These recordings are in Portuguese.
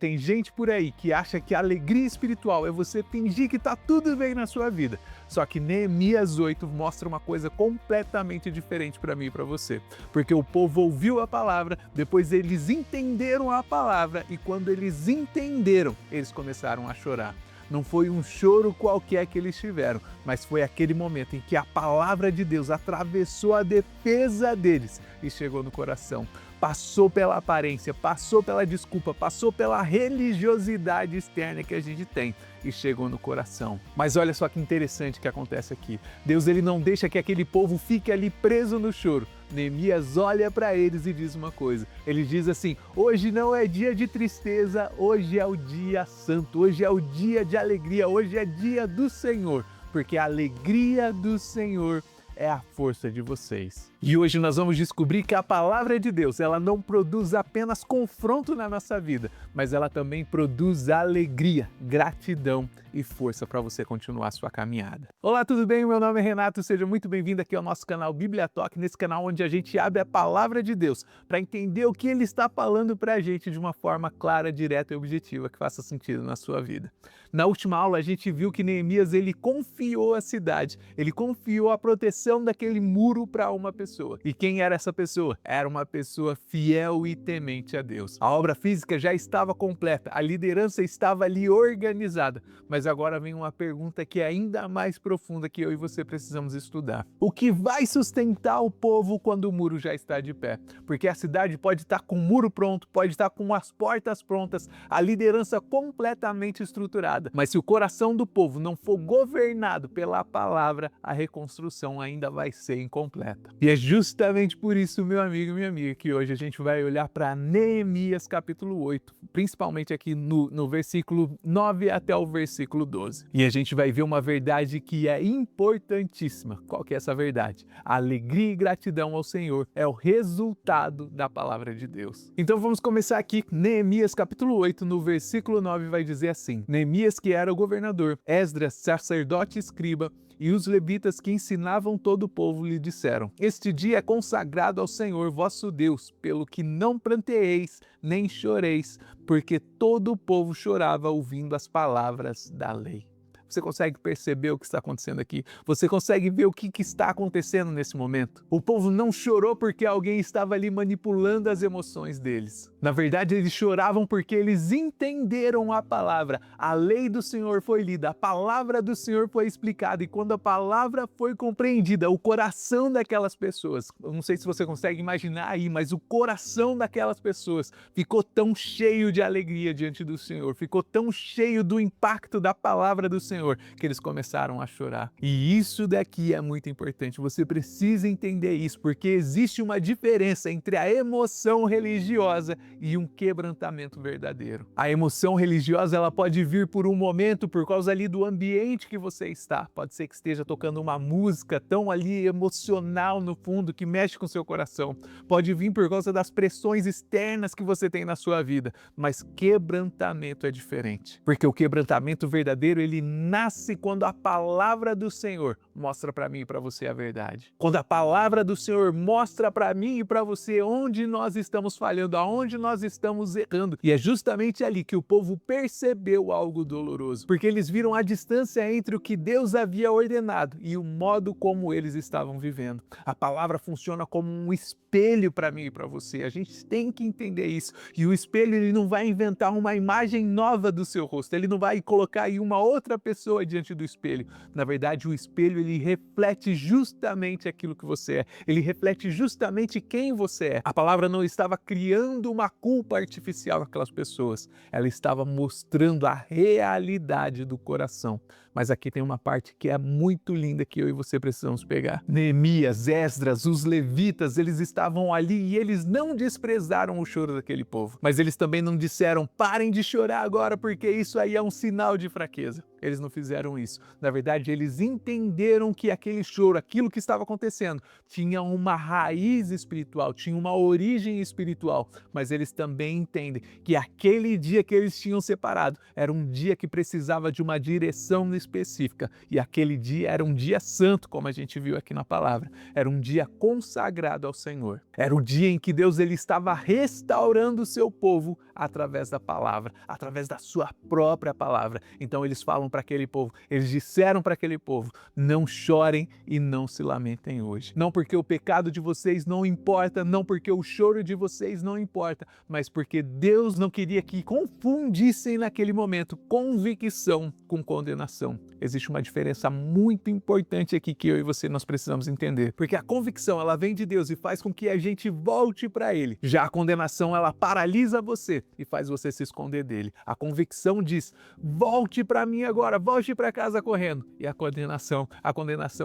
Tem gente por aí que acha que a alegria espiritual é você fingir que tá tudo bem na sua vida. Só que Neemias 8 mostra uma coisa completamente diferente para mim e para você. Porque o povo ouviu a palavra, depois eles entenderam a palavra e quando eles entenderam, eles começaram a chorar. Não foi um choro qualquer que eles tiveram, mas foi aquele momento em que a palavra de Deus atravessou a defesa deles e chegou no coração. Passou pela aparência, passou pela desculpa, passou pela religiosidade externa que a gente tem e chegou no coração. Mas olha só que interessante que acontece aqui. Deus ele não deixa que aquele povo fique ali preso no choro. Neemias olha para eles e diz uma coisa. Ele diz assim: hoje não é dia de tristeza, hoje é o dia santo, hoje é o dia de alegria, hoje é dia do Senhor, porque a alegria do Senhor é a força de vocês. E hoje nós vamos descobrir que a palavra de Deus, ela não produz apenas confronto na nossa vida, mas ela também produz alegria, gratidão e força para você continuar a sua caminhada. Olá, tudo bem? Meu nome é Renato, seja muito bem-vindo aqui ao nosso canal Bíblia Talk, nesse canal onde a gente abre a palavra de Deus para entender o que ele está falando para a gente de uma forma clara, direta e objetiva que faça sentido na sua vida. Na última aula a gente viu que Neemias ele confiou a cidade, ele confiou a proteção daquele muro para uma pessoa. E quem era essa pessoa? Era uma pessoa fiel e temente a Deus. A obra física já estava completa, a liderança estava ali organizada, mas agora vem uma pergunta que é ainda mais profunda que eu e você precisamos estudar. O que vai sustentar o povo quando o muro já está de pé? Porque a cidade pode estar com o muro pronto, pode estar com as portas prontas, a liderança completamente estruturada, mas se o coração do povo não for governado pela palavra, a reconstrução ainda vai ser incompleta. E é justamente por isso, meu amigo e minha amiga, que hoje a gente vai olhar para Neemias capítulo 8, principalmente aqui no versículo 9 até o versículo 12. E a gente vai ver uma verdade que é importantíssima. Qual que é essa verdade? A alegria e gratidão ao Senhor é o resultado da palavra de Deus. Então vamos começar aqui. Neemias capítulo 8, no versículo 9 vai dizer assim: Neemias, que era o governador, Esdras, sacerdote e escriba, e os levitas que ensinavam todo o povo lhe disseram: este dia é consagrado ao Senhor vosso Deus, pelo que não pranteeis nem choreis, porque todo o povo chorava ouvindo as palavras da lei. Você consegue perceber o que está acontecendo aqui? Você consegue ver o que está acontecendo nesse momento? O povo não chorou porque alguém estava ali manipulando as emoções deles. Na verdade, eles choravam porque eles entenderam a palavra. A lei do Senhor foi lida, a palavra do Senhor foi explicada, e quando a palavra foi compreendida, o coração daquelas pessoas, eu não sei se você consegue imaginar aí, mas o coração daquelas pessoas ficou tão cheio de alegria diante do Senhor, ficou tão cheio do impacto da palavra do Senhor, que eles começaram a chorar. E isso daqui é muito importante, você precisa entender isso, porque existe uma diferença entre a emoção religiosa e um quebrantamento verdadeiro. A emoção religiosa, ela pode vir por um momento, por causa ali do ambiente que você está. Pode ser que esteja tocando uma música tão ali emocional no fundo, que mexe com o seu coração. Pode vir por causa das pressões externas que você tem na sua vida. Mas quebrantamento é diferente. Porque o quebrantamento verdadeiro, ele nasce quando a palavra do Senhor mostra para mim e para você a verdade. Quando a palavra do Senhor mostra para mim e para você onde nós estamos falhando, aonde nós estamos errando. E é justamente ali que o povo percebeu algo doloroso, porque eles viram a distância entre o que Deus havia ordenado e o modo como eles estavam vivendo. A palavra funciona como um espelho para mim e para você. A gente tem que entender isso. E o espelho, ele não vai inventar uma imagem nova do seu rosto. Ele não vai colocar aí uma outra pessoa diante do espelho. Na verdade, o espelho, ele reflete justamente aquilo que você é. Ele reflete justamente quem você é. A palavra não estava criando uma culpa artificial naquelas pessoas. Ela estava mostrando a realidade do coração. Mas aqui tem uma parte que é muito linda que eu e você precisamos pegar. Neemias, Esdras, os levitas, eles estavam ali e eles não desprezaram o choro daquele povo. Mas eles também não disseram: parem de chorar agora porque isso aí é um sinal de fraqueza. Eles não fizeram isso. Na verdade, eles entenderam que aquele choro, aquilo que estava acontecendo, tinha uma raiz espiritual, tinha uma origem espiritual. Mas eles também entendem que aquele dia que eles tinham separado era um dia que precisava de uma direção específica. E aquele dia era um dia santo, como a gente viu aqui na palavra. Era um dia consagrado ao Senhor. Era o dia em que Deus ele estava restaurando o seu povo através da palavra, através da sua própria palavra. Então eles falam para aquele povo, eles disseram para aquele povo, não chorem e não se lamentem hoje. Não porque o pecado de vocês não importa, não porque o choro de vocês não importa, mas porque Deus não queria que confundissem naquele momento convicção com condenação. Existe uma diferença muito importante aqui que eu e você nós precisamos entender, porque a convicção ela vem de Deus e faz com que a gente volte para Ele. Já a condenação ela paralisa você e faz você se esconder dele. A convicção diz, volte para mim agora, volte para casa correndo. E a condenação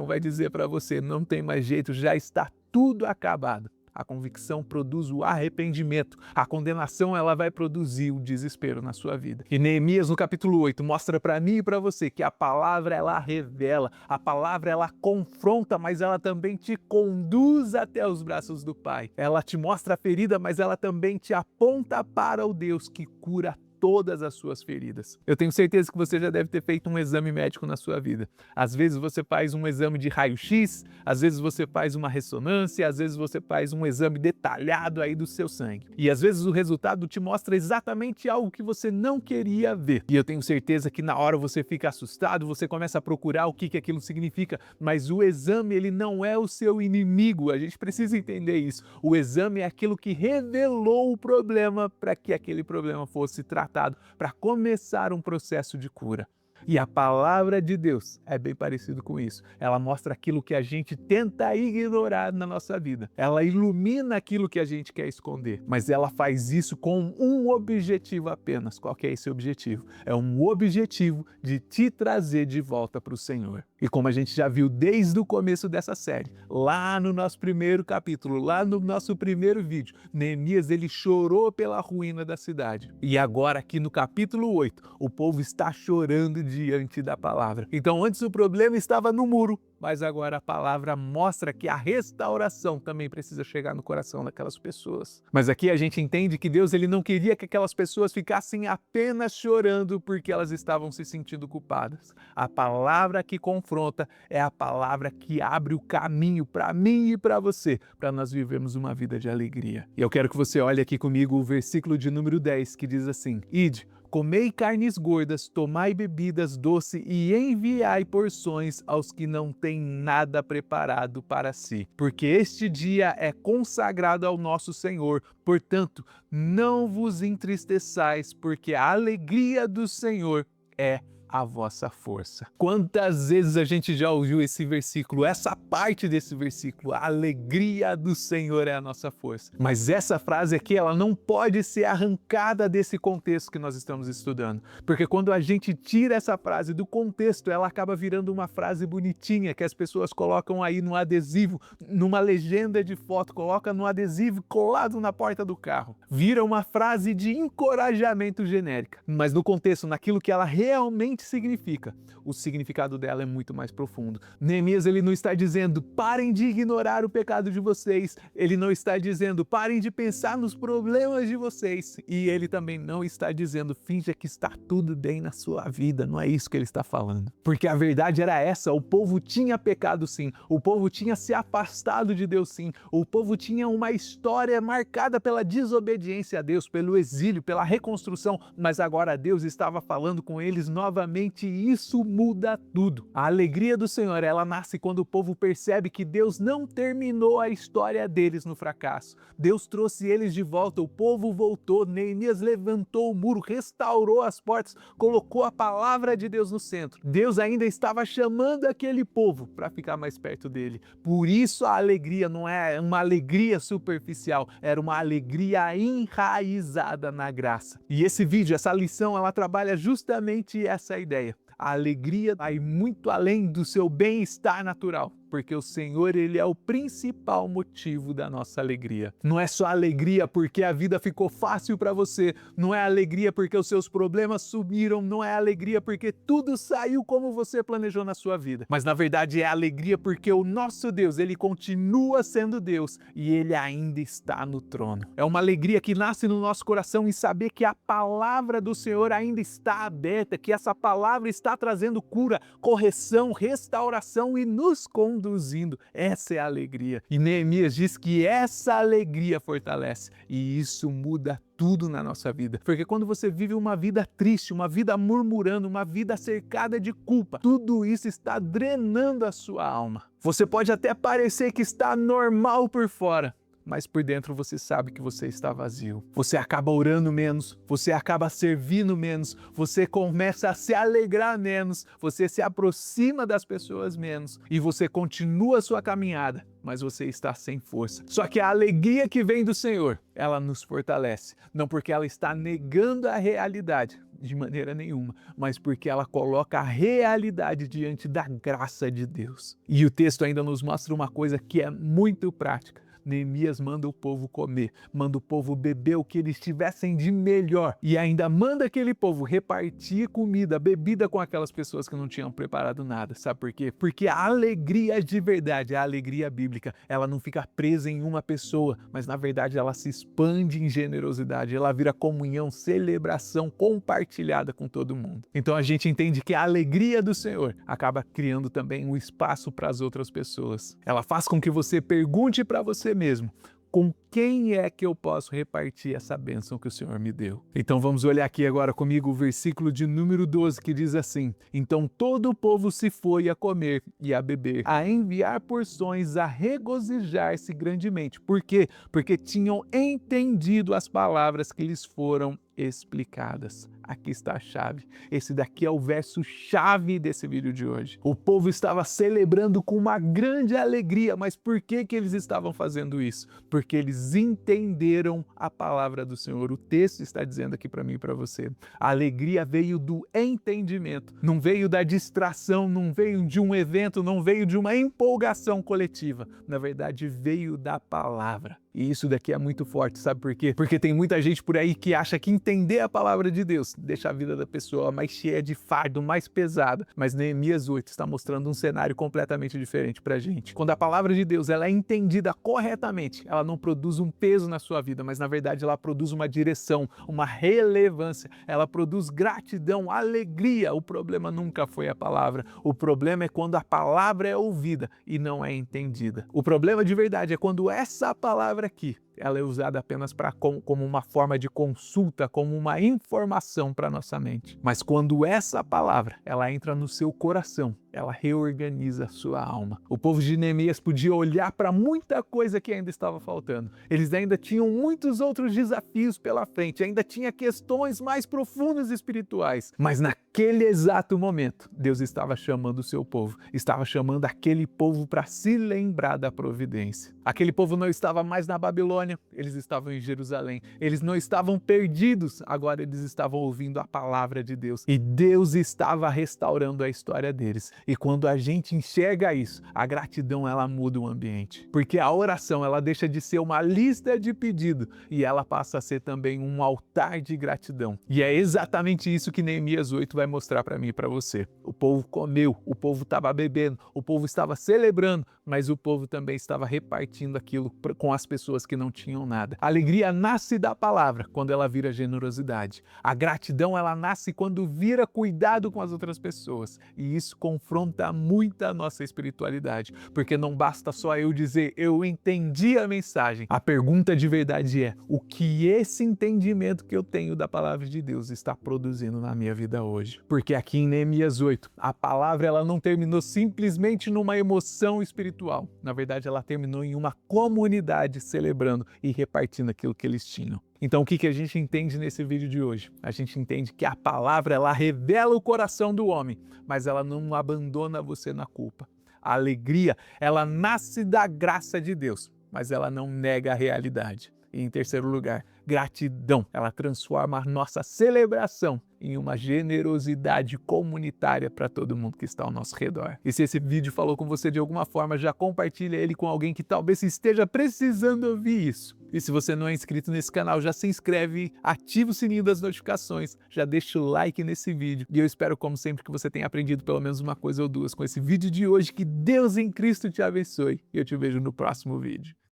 vai dizer para você, não tem mais jeito, já está tudo acabado. A convicção produz o arrependimento. A condenação ela vai produzir o desespero na sua vida. E Neemias no capítulo 8 mostra para mim e para você que a palavra ela revela, a palavra ela confronta, mas ela também te conduz até os braços do Pai. Ela te mostra a ferida, mas ela também te aponta para o Deus que cura todas as suas feridas. Eu tenho certeza que você já deve ter feito um exame médico na sua vida. Às vezes você faz um exame de raio-x, às vezes você faz uma ressonância, às vezes você faz um exame detalhado aí do seu sangue. E às vezes o resultado te mostra exatamente algo que você não queria ver. E eu tenho certeza que na hora você fica assustado, você começa a procurar o que aquilo significa, mas o exame ele não é o seu inimigo, a gente precisa entender isso. O exame é aquilo que revelou o problema para que aquele problema fosse tratado, para começar um processo de cura. E a palavra de Deus é bem parecido com isso. Ela mostra aquilo que a gente tenta ignorar na nossa vida. Ela ilumina aquilo que a gente quer esconder. Mas ela faz isso com um objetivo apenas. Qual que é esse objetivo? É um objetivo de te trazer de volta para o Senhor. E como a gente já viu desde o começo dessa série, lá no nosso primeiro capítulo, lá no nosso primeiro vídeo, Neemias ele chorou pela ruína da cidade. E agora aqui no capítulo 8, o povo está chorando diante da palavra. Então antes o problema estava no muro, mas agora a palavra mostra que a restauração também precisa chegar no coração daquelas pessoas. Mas aqui a gente entende que Deus ele não queria que aquelas pessoas ficassem apenas chorando porque elas estavam se sentindo culpadas. A palavra que confronta é a palavra que abre o caminho para mim e para você, para nós vivermos uma vida de alegria. E eu quero que você olhe aqui comigo o versículo de número 10, que diz assim, Ide, comei carnes gordas, tomai bebidas doces e enviai porções aos que não têm nada preparado para si. Porque este dia é consagrado ao nosso Senhor. Portanto, não vos entristeçais, porque a alegria do Senhor é a vossa força. Quantas vezes a gente já ouviu esse versículo, essa parte desse versículo, a alegria do Senhor é a nossa força. Mas essa frase aqui, ela não pode ser arrancada desse contexto que nós estamos estudando. Porque quando a gente tira essa frase do contexto, ela acaba virando uma frase bonitinha que as pessoas colocam aí no adesivo, numa legenda de foto, coloca no adesivo colado na porta do carro. Vira uma frase de encorajamento genérica. Mas no contexto, naquilo que ela realmente significa, o significado dela é muito mais profundo. Neemias ele não está dizendo parem de ignorar o pecado de vocês, ele não está dizendo parem de pensar nos problemas de vocês, e ele também não está dizendo finja que está tudo bem na sua vida, não é isso que ele está falando. Porque a verdade era essa, o povo tinha pecado sim, o povo tinha se afastado de Deus sim, o povo tinha uma história marcada pela desobediência a Deus, pelo exílio, pela reconstrução, mas agora Deus estava falando com eles novamente e isso muda tudo. A alegria do Senhor, ela nasce quando o povo percebe que Deus não terminou a história deles no fracasso. Deus trouxe eles de volta, o povo voltou, Neemias levantou o muro, restaurou as portas, colocou a palavra de Deus no centro. Deus ainda estava chamando aquele povo para ficar mais perto dele. Por isso a alegria não é uma alegria superficial, era uma alegria enraizada na graça. E esse vídeo, essa lição, ela trabalha justamente essa ideia. A alegria vai muito além do seu bem-estar natural, porque o Senhor ele é o principal motivo da nossa alegria. Não é só alegria porque a vida ficou fácil para você, não é alegria porque os seus problemas sumiram, não é alegria porque tudo saiu como você planejou na sua vida. Mas na verdade é alegria porque o nosso Deus, ele continua sendo Deus e ele ainda está no trono. É uma alegria que nasce no nosso coração em saber que a palavra do Senhor ainda está aberta, que essa palavra está trazendo cura, correção, restauração e nos conduzindo produzindo. Essa é a alegria. E Neemias diz que essa alegria fortalece. E isso muda tudo na nossa vida. Porque quando você vive uma vida triste, uma vida murmurando, uma vida cercada de culpa, tudo isso está drenando a sua alma. Você pode até parecer que está normal por fora, mas por dentro você sabe que você está vazio. Você acaba orando menos, você acaba servindo menos, você começa a se alegrar menos, você se aproxima das pessoas menos e você continua a sua caminhada, mas você está sem força. Só que a alegria que vem do Senhor, ela nos fortalece, não porque ela está negando a realidade, de maneira nenhuma, mas porque ela coloca a realidade diante da graça de Deus. E o texto ainda nos mostra uma coisa que é muito prática. Neemias manda o povo comer, manda o povo beber o que eles tivessem de melhor e ainda manda aquele povo repartir comida, bebida com aquelas pessoas que não tinham preparado nada. Sabe por quê? Porque a alegria de verdade, a alegria bíblica, ela não fica presa em uma pessoa, mas na verdade ela se expande em generosidade, ela vira comunhão, celebração compartilhada com todo mundo. Então a gente entende que a alegria do Senhor acaba criando também um espaço para as outras pessoas. Ela faz com que você pergunte para você mesmo: com quem é que eu posso repartir essa bênção que o Senhor me deu? Então vamos olhar aqui agora comigo o versículo de número 12, que diz assim: então todo o povo se foi a comer e a beber, a enviar porções, a regozijar-se grandemente. Por quê? Porque tinham entendido as palavras que lhes foram explicadas. Aqui está a chave. Esse daqui é o verso chave desse vídeo de hoje. O povo estava celebrando com uma grande alegria, mas por que eles estavam fazendo isso? Porque eles entenderam a palavra do Senhor. O texto está dizendo aqui para mim e para você. A alegria veio do entendimento, não veio da distração, não veio de um evento, não veio de uma empolgação coletiva. Na verdade, veio da palavra. E isso daqui é muito forte, sabe por quê? Porque tem muita gente por aí que acha que entender a palavra de Deus deixa a vida da pessoa mais cheia de fardo, mais pesada. Mas Neemias 8 está mostrando um cenário completamente diferente pra gente. Quando a palavra de Deus ela é entendida corretamente, ela não produz um peso na sua vida, mas na verdade ela produz uma direção, uma relevância. Ela produz gratidão, alegria. O problema nunca foi a palavra. O problema é quando a palavra é ouvida e não é entendida. O problema de verdade é quando essa palavra aqui, ela é usada apenas como uma forma de consulta, como uma informação para nossa mente. Mas quando essa palavra, ela entra no seu coração, ela reorganiza a sua alma. O povo de Neemias podia olhar para muita coisa que ainda estava faltando. Eles ainda tinham muitos outros desafios pela frente, ainda tinha questões mais profundas espirituais. Mas naquele exato momento, Deus estava chamando o seu povo, estava chamando aquele povo para se lembrar da providência. Aquele povo não estava mais na Babilônia, eles estavam em Jerusalém. Eles não estavam perdidos, agora eles estavam ouvindo a palavra de Deus. E Deus estava restaurando a história deles. E quando a gente enxerga isso, a gratidão ela muda o ambiente. Porque a oração ela deixa de ser uma lista de pedido e ela passa a ser também um altar de gratidão. E é exatamente isso que Neemias 8 vai mostrar para mim e para você. O povo comeu, o povo estava bebendo, o povo estava celebrando, mas o povo também estava repartindo aquilo com as pessoas que não tinham nada. A alegria nasce da palavra quando ela vira generosidade. A gratidão ela nasce quando vira cuidado com as outras pessoas. E isso confronta muito a nossa espiritualidade, porque não basta só eu dizer eu entendi a mensagem. A pergunta de verdade é: o que esse entendimento que eu tenho da palavra de Deus está produzindo na minha vida hoje? Porque aqui em Neemias 8, a palavra ela não terminou simplesmente numa emoção espiritual. Na verdade, ela terminou em uma comunidade celebrando e repartindo aquilo que eles tinham. Então o que a gente entende nesse vídeo de hoje? A gente entende que a palavra ela revela o coração do homem, mas ela não abandona você na culpa. A alegria, ela nasce da graça de Deus, mas ela não nega a realidade. E em terceiro lugar, gratidão, ela transforma a nossa celebração em uma generosidade comunitária para todo mundo que está ao nosso redor. E se esse vídeo falou com você de alguma forma, já compartilha ele com alguém que talvez esteja precisando ouvir isso. E se você não é inscrito nesse canal, já se inscreve, ativa o sininho das notificações, já deixa o like nesse vídeo. E eu espero, como sempre, que você tenha aprendido pelo menos uma coisa ou duas com esse vídeo de hoje. Que Deus em Cristo te abençoe. E eu te vejo no próximo vídeo.